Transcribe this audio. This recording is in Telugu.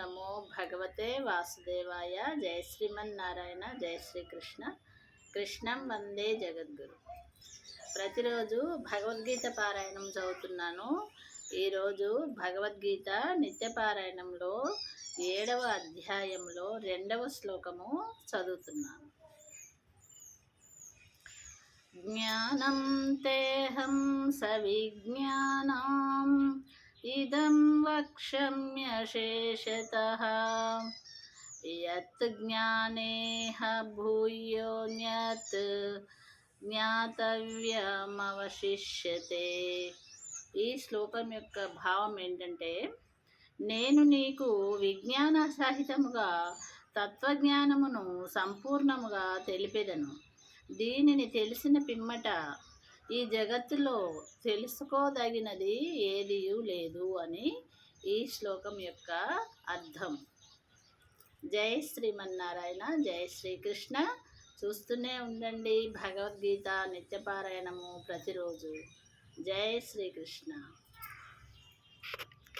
నమో భగవతే వాసుదేవాయ. జయ శ్రీమన్నారాయణ. జయ శ్రీకృష్ణ. కృష్ణం వందే జగద్గురు. ప్రతిరోజు భగవద్గీత పారాయణం చదువుతున్నాను. ఈరోజు భగవద్గీత నిత్యపారాయణంలో 7వ అధ్యాయంలో 2వ శ్లోకము చదువుతున్నాను. జ్ఞానం తేహం సవిజ్ఞానం ఇదం వక్ష్యమ్యశేషతః యత్ జ్ఞానేహ భూయోన్యత్ జ్ఞాతవ్యమవశిష్యతే. ఈ శ్లోకం యొక్క భావం ఏంటంటే, నేను నీకు విజ్ఞాన సహితముగా తత్వజ్ఞానమును సంపూర్ణముగా తెలిపెదను. దీనిని తెలిసిన పిమ్మట ఈ జగత్తులో తెలుసుకోదగినది ఏదియూ లేదు అని ఈ శ్లోకం యొక్క అర్థం. జై శ్రీమన్నారాయణ. జై శ్రీకృష్ణ. చూస్తూనే ఉండండి భగవద్గీత నిత్యపారాయణము ప్రతిరోజు. జై శ్రీకృష్ణ.